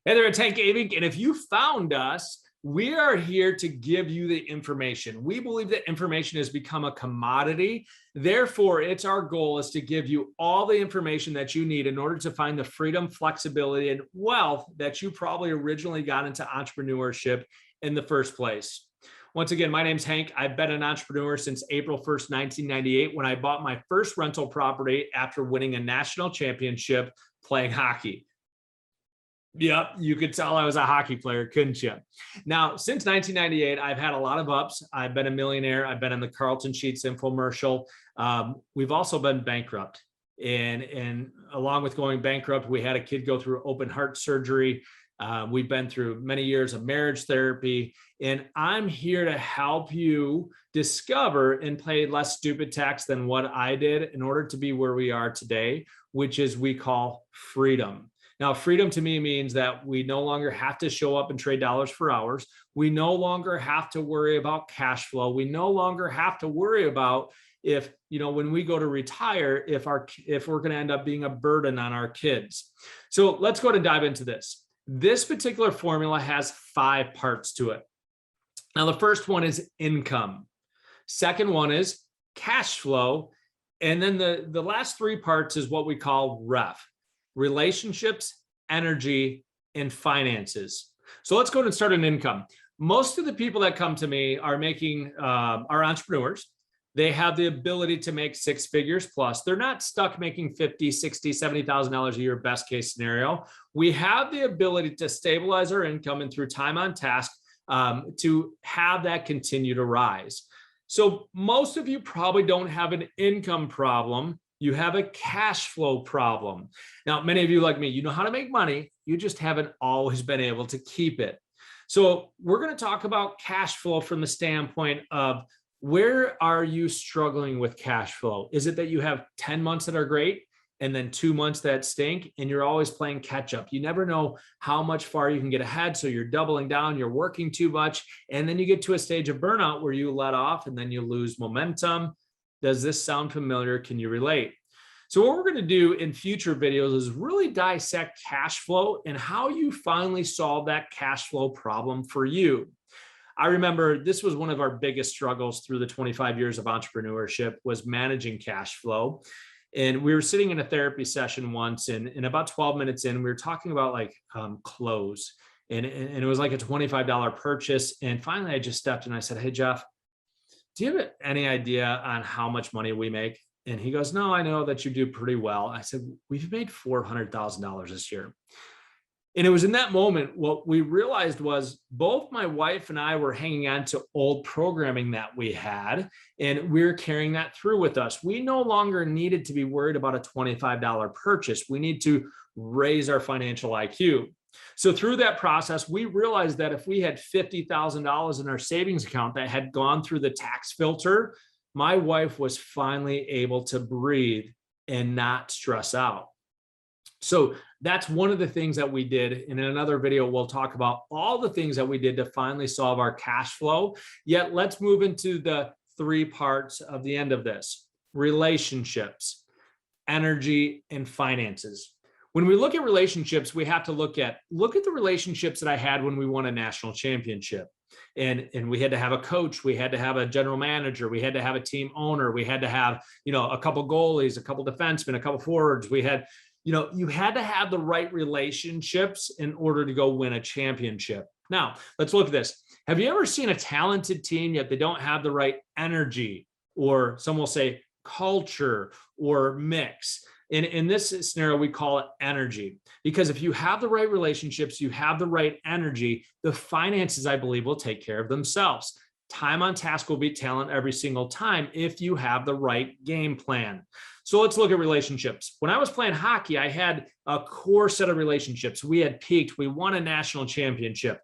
Hey there, it's Avink, and if you found us, we are here to give you the information. We believe that information has become a commodity. Therefore, it's our goal is to give you all the information that you need in order to find the freedom, flexibility, and wealth that you probably originally got into entrepreneurship in the first place. Once again, my name's Hank. I've been an entrepreneur since April 1st, 1998, when I bought my first rental property after winning a national championship playing hockey. Yep, you could tell I was a hockey player, couldn't you? Now, since 1998, I've had a lot of ups. I've been a millionaire. I've been in the Carlton Sheets infomercial. We've also been bankrupt. And along with going bankrupt, we had a kid go through open heart surgery. We've been through many years of marriage therapy. And I'm here to help you discover and pay less stupid tax than what I did in order to be where we are today, which is we call freedom. Now, freedom to me means that we no longer have to show up and trade dollars for hours. We no longer have to worry about cash flow. We no longer have to worry about if, when we go to retire, if we're going to end up being a burden on our kids. So let's go and dive into this. This particular formula has 5 parts to it. Now, the first one is income. Second one is cash flow. And then the last 3 parts is what we call ref. Relationships, energy, and finances. So let's go ahead and start an income. Most of the people that come to me are are entrepreneurs. They have the ability to make 6 figures plus. They're not stuck making $50,000, $60,000, $70,000 a year, best case scenario. We have the ability to stabilize our income and through time on task to have that continue to rise. So most of you probably don't have an income problem. You have a cash flow problem. Now, many of you like me, you know how to make money. You just haven't always been able to keep it. So we're going to talk about cash flow from the standpoint of where are you struggling with cash flow? Is it that you have 10 months that are great and then 2 months that stink and you're always playing catch up? You never know how much far you can get ahead. So you're doubling down, you're working too much. And then you get to a stage of burnout where you let off and then you lose momentum. Does this sound familiar? Can you relate? So what we're going to do in future videos is really dissect cash flow and how you finally solve that cash flow problem for you. I remember this was one of our biggest struggles through the 25 years of entrepreneurship was managing cash flow. And we were sitting in a therapy session once and about 12 minutes in, we were talking about clothes and it was like a $25 purchase. And finally I just stepped and I said, "Hey, Jeff, do you have any idea on how much money we make?" And he goes, "No, I know that you do pretty well." I said, "We've made $400,000 this year." And it was in that moment, what we realized was both my wife and I were hanging on to old programming that we had, and we're carrying that through with us. We no longer needed to be worried about a $25 purchase. We need to raise our financial IQ. So through that process, we realized that if we had $50,000 in our savings account that had gone through the tax filter, my wife was finally able to breathe and not stress out. So that's one of the things that we did. And in another video, we'll talk about all the things that we did to finally solve our cash flow. Yet let's move into the 3 parts of the end of this: relationships, energy, and finances. When we look at relationships, we have to look at the relationships that I had when we won a national championship. And we had to have a coach, we had to have a general manager, we had to have a team owner, we had to have, a couple goalies, a couple defensemen, a couple forwards. We had, you had to have the right relationships in order to go win a championship. Now, let's look at this. Have you ever seen a talented team yet they don't have the right energy, or some will say culture or mix? In this scenario, we call it energy, because if you have the right relationships, you have the right energy, the finances, I believe, will take care of themselves. Time on task will beat talent every single time if you have the right game plan. So let's look at relationships. When I was playing hockey, I had a core set of relationships. We had peaked. We won a national championship.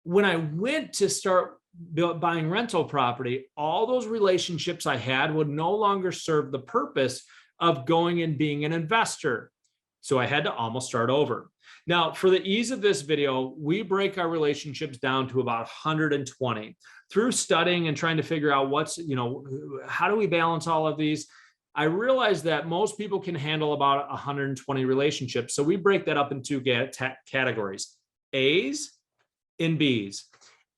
When I went to start buying rental property, all those relationships I had would no longer serve the purpose of going and being an investor. So I had to almost start over. Now, for the ease of this video, we break our relationships down to about 120. Through studying and trying to figure out how do we balance all of these? I realized that most people can handle about 120 relationships. So we break that up in two categories, A's and B's.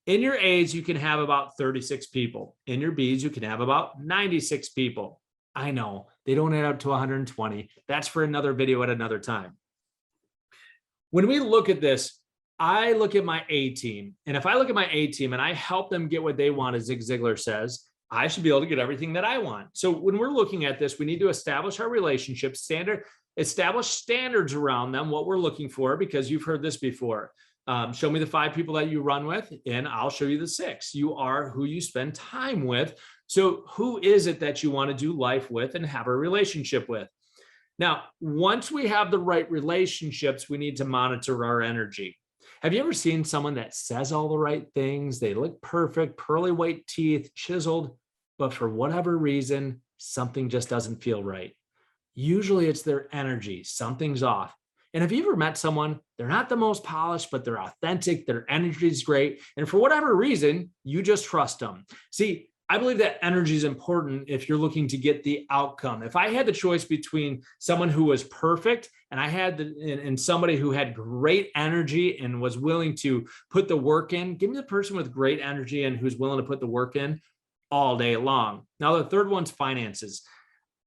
In your A's, you can have about 36 people. In your B's, you can have about 96 people. I know they don't add up to 120. That's for another video at another time. When we look at this, I look at my A team. And if I look at my A team and I help them get what they want, as Zig Ziglar says, I should be able to get everything that I want. So when we're looking at this, we need to establish our relationship establish standards around them, what we're looking for, because you've heard this before. Show me the 5 people that you run with, and I'll show you the 6. You are who you spend time with. So who is it that you want to do life with and have a relationship with? Now, once we have the right relationships, we need to monitor our energy. Have you ever seen someone that says all the right things? They look perfect, pearly white teeth, chiseled, but for whatever reason, something just doesn't feel right. Usually it's their energy. Something's off. And have you ever met someone, they're not the most polished, but they're authentic, their energy is great, and for whatever reason, you just trust them. See, I believe that energy is important if you're looking to get the outcome. If I had the choice between someone who was perfect and somebody who had great energy and was willing to put the work in, give me the person with great energy and who's willing to put the work in all day long. Now, the third one's finances.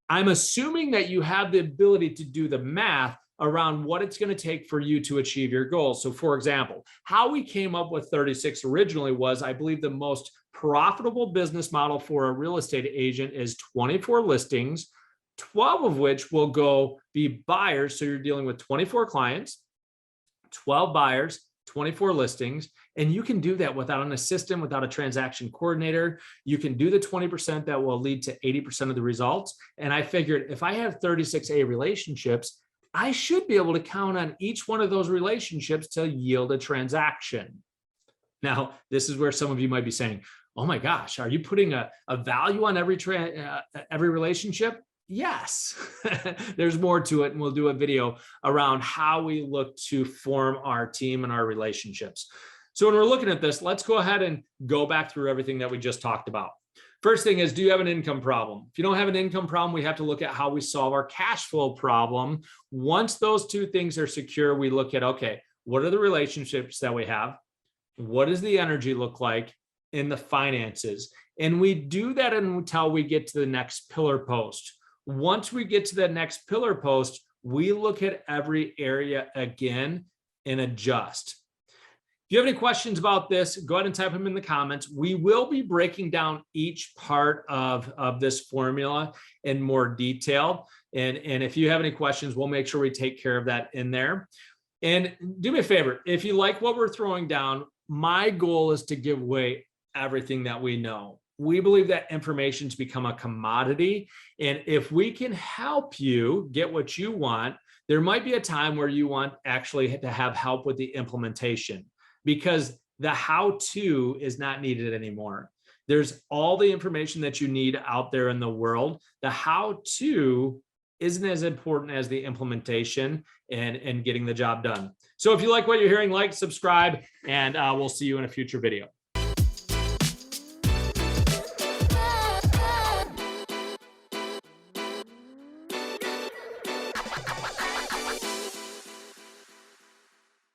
I'm assuming that you have the ability to do the math around what it's going to take for you to achieve your goals. So for example, how we came up with 36 originally was, I believe the most profitable business model for a real estate agent is 24 listings, 12 of which will go be buyers. So you're dealing with 24 clients, 12 buyers, 24 listings, and you can do that without an assistant, without a transaction coordinator. You can do the 20% that will lead to 80% of the results. And I figured if I have 36A relationships, I should be able to count on each one of those relationships to yield a transaction. Now, this is where some of you might be saying, oh my gosh, are you putting a value on every relationship? Yes, there's more to it. And we'll do a video around how we look to form our team and our relationships. So when we're looking at this, let's go ahead and go back through everything that we just talked about. First thing is, do you have an income problem? If you don't have an income problem, we have to look at how we solve our cash flow problem. Once those two things are secure, we look at, okay, what are the relationships that we have? What does the energy look like in the finances? And we do that until we get to the next pillar post. Once we get to the next pillar post, we look at every area again and adjust. If you have any questions about this, go ahead and type them in the comments. We will be breaking down each part of this formula in more detail. And if you have any questions, we'll make sure we take care of that in there. And do me a favor, if you like what we're throwing down, my goal is to give away everything that we know. We believe that information's become a commodity. And if we can help you get what you want, there might be a time where you want actually to have help with the implementation, because the how-to is not needed anymore. There's all the information that you need out there in the world. The how-to isn't as important as the implementation and getting the job done. So if you like what you're hearing, like, subscribe, and we'll see you in a future video.